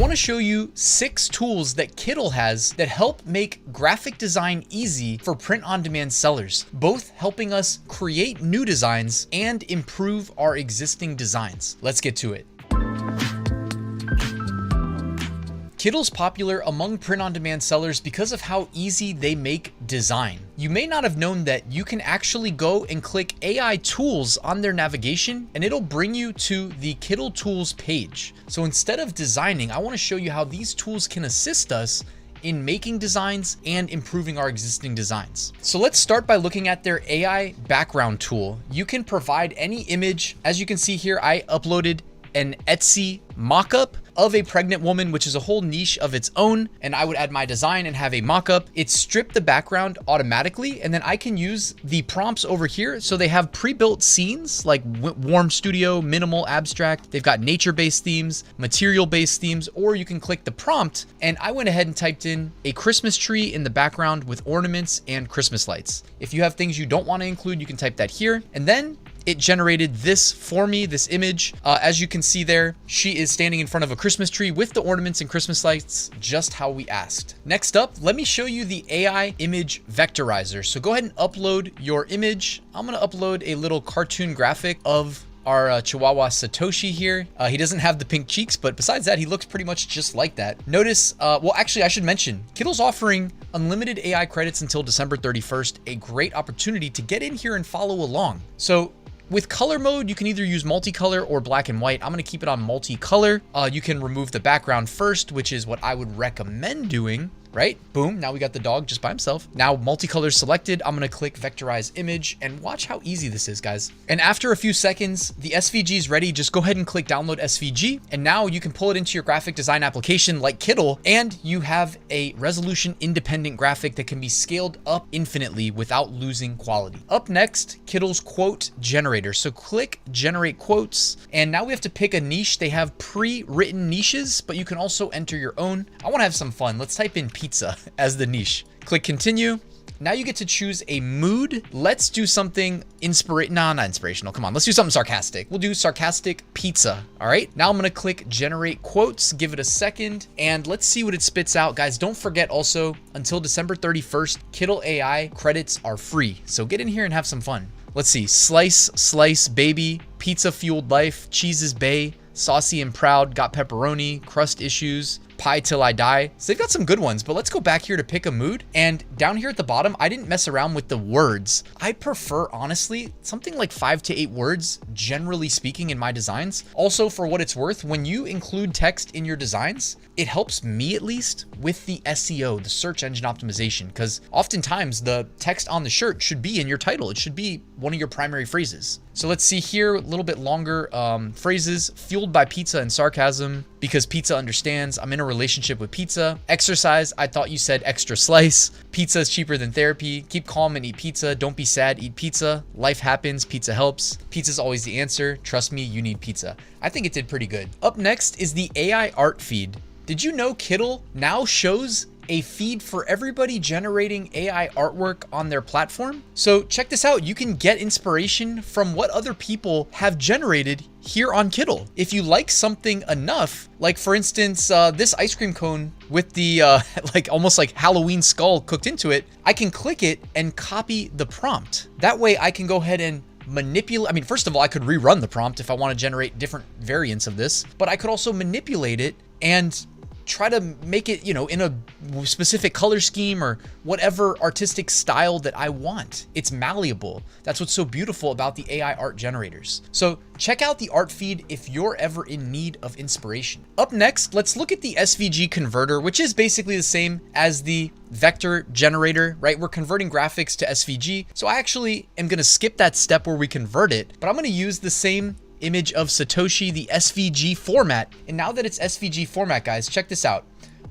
want to show you 6 tools that Kittl has that help make graphic design easy for print-on-demand sellers, both helping us create new designs and improve our existing designs. Let's get to it. Kittl's popular among print-on-demand sellers because of how easy they make design. You may not have known that you can actually go and click AI tools on their navigation and it'll bring you to the Kittl tools page. So instead of designing, I want to show you how these tools can assist us in making designs and improving our existing designs. So let's start by looking at their AI background tool. You can provide any image. As you can see here, I uploaded an Etsy mockup of a pregnant woman, which is a whole niche of its own. And I would add my design and have a mockup. It stripped the background automatically. And then I can use the prompts over here. So they have pre-built scenes like warm studio, minimal, abstract. They've got nature-based themes, material-based themes, or you can click the prompt. And I went ahead and typed in a Christmas tree in the background with ornaments and Christmas lights. If you have things you don't want to include, you can type that here. And then it generated this for me, this image. As you can see there, she is standing in front of a Christmas tree with the ornaments and Christmas lights, just how we asked. Next up, let me show you the AI Image Vectorizer. So go ahead and upload your image. I'm gonna upload a little cartoon graphic of our Chihuahua Satoshi here. He doesn't have the pink cheeks, but besides that, he looks pretty much just like that. Notice, well, actually, I should mention, Kittl's offering unlimited AI credits until December 31st, a great opportunity to get in here and follow along. So with color mode, you can either use multicolor or black and white. I'm gonna keep it on multicolor. You can remove the background first, which is what I would recommend doing. Right? Boom. Now we got the dog just by himself. Now multicolor selected. I'm going to click vectorize image and watch how easy this is, guys. And after a few seconds, the SVG is ready. Just go ahead and click download SVG. And now you can pull it into your graphic design application like Kittl, and you have a resolution independent graphic that can be scaled up infinitely without losing quality. Up next, Kittl's quote generator. So click generate quotes. And now we have to pick a niche. They have pre-written niches, but you can also enter your own. I want to have some fun. Let's type in pizza as the niche. Click continue. Now you get to choose a mood. Let's do something not inspirational. Come on, let's do something sarcastic. We'll do sarcastic pizza. All right. Now I'm going to click generate quotes, give it a second, and let's see what it spits out. Guys, don't forget also until December 31st, Kittl AI credits are free. So get in here and have some fun. Let's see. Slice, baby, pizza fueled life, cheeses bay, saucy and proud, got pepperoni, crust issues, pie till I die. So they've got some good ones, but let's go back here to pick a mood. And down here at the bottom, I didn't mess around with the words. I prefer, honestly, something like 5 to 8 words, generally speaking, in my designs. Also, for what it's worth, when you include text in your designs, it helps me at least with the SEO, the search engine optimization, because oftentimes the text on the shirt should be in your title. It should be one of your primary phrases. So let's see here, a little bit longer phrases. Fueled by pizza and sarcasm, because pizza understands. I'm in a relationship with pizza. Exercise, I thought you said extra slice. Pizza is cheaper than therapy. Keep calm and eat pizza. Don't be sad, eat pizza. Life happens, pizza helps. Pizza's always the answer. Trust me, you need pizza. I think it did pretty good. Up next is the AI art feed. Did you know Kittl now shows a feed for everybody generating AI artwork on their platform? So check this out. You can get inspiration from what other people have generated here on Kittl. If you like something enough, like for instance, this ice cream cone with the like almost like Halloween skull cooked into it, I can click it and copy the prompt. That way I can go ahead and manipulate. I mean, first of all, I could rerun the prompt if I want to generate different variants of this, but I could also manipulate it and try to make it, you know, in a specific color scheme or whatever artistic style that I want. It's malleable. That's what's so beautiful about the AI art generators. So check out the art feed if you're ever in need of inspiration. Up next, let's look at the SVG Converter, which is basically the same as the vector generator, right? We're converting graphics to SVG. So I actually am going to skip that step where we convert it, but I'm going to use the same image of Satoshi, the SVG format. And now that it's SVG format, guys, check this out.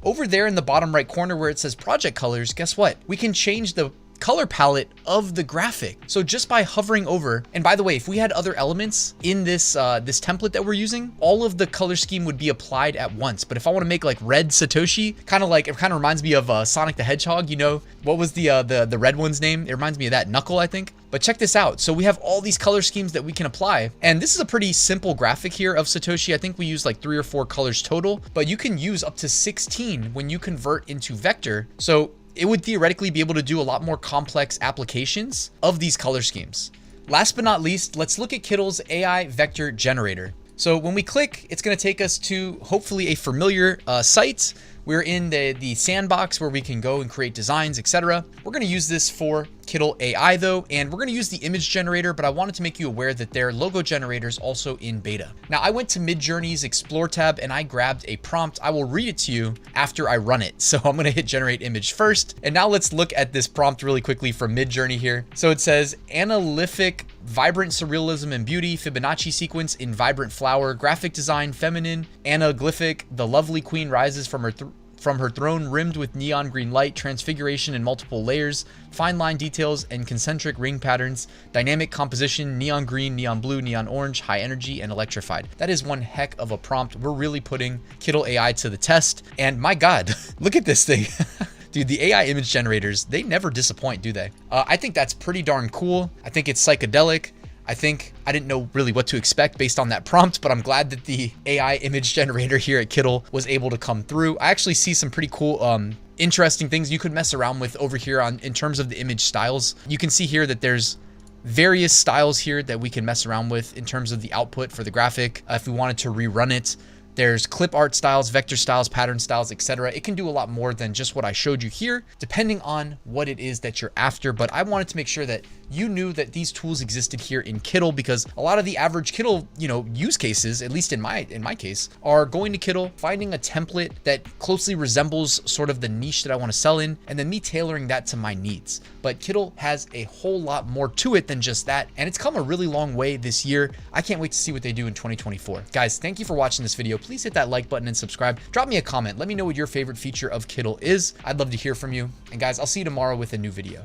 Over there in the bottom right corner where it says project colors, guess what? We can change the color palette of the graphic. So just by hovering over, and by the way, if we had other elements in this this template that we're using, all of the color scheme would be applied at once. But if I want to make like red Satoshi, kind of reminds me of Sonic the Hedgehog. You know, what was the red one's name? It reminds me of that, Knuckle, I think. But check this out. So we have all these color schemes that we can apply. And this is a pretty simple graphic here of Satoshi. I think we use like 3 or 4 colors total, but you can use up to 16 when you convert into vector. So it would theoretically be able to do a lot more complex applications of these color schemes. Last but not least, let's look at Kittl's AI vector generator. So when we click, it's going to take us to hopefully a familiar site. We're in the sandbox where we can go and create designs, etc. We're going to use this for Kittl AI though, and we're going to use the image generator, but I wanted to make you aware that their logo generator is also in beta. Now I went to Midjourney's Explore tab and I grabbed a prompt. I will read it to you after I run it. So I'm going to hit generate image first. And now let's look at this prompt really quickly from Midjourney here. So it says analytic, vibrant surrealism and beauty, Fibonacci sequence in vibrant flower, graphic design, feminine, anaglyphic, the lovely queen rises from her throne rimmed with neon green light, transfiguration in multiple layers, fine line details and concentric ring patterns, dynamic composition, neon green, neon blue, neon orange, high energy, and electrified. That is one heck of a prompt. We're really putting Kittl AI to the test. And my God, look at this thing. Dude, the AI image generators, they never disappoint, do they? I think that's pretty darn cool. I think it's psychedelic. I think I didn't know really what to expect based on that prompt, but I'm glad that the AI image generator here at Kittl was able to come through. I actually see some pretty cool, interesting things you could mess around with over here in terms of the image styles. You can see here that there's various styles here that we can mess around with in terms of the output for the graphic. If we wanted to rerun it, there's clip art styles, vector styles, pattern styles, etc. It can do a lot more than just what I showed you here, depending on what it is that you're after. But I wanted to make sure that you knew that these tools existed here in Kittl, because a lot of the average Kittl, use cases, at least in my case, are going to Kittl, finding a template that closely resembles sort of the niche that I want to sell in, and then me tailoring that to my needs. But Kittl has a whole lot more to it than just that, and it's come a really long way this year. I can't wait to see what they do in 2024. Guys, thank you for watching this video. Please hit that like button and subscribe. Drop me a comment. Let me know what your favorite feature of Kittl is. I'd love to hear from you. And guys, I'll see you tomorrow with a new video.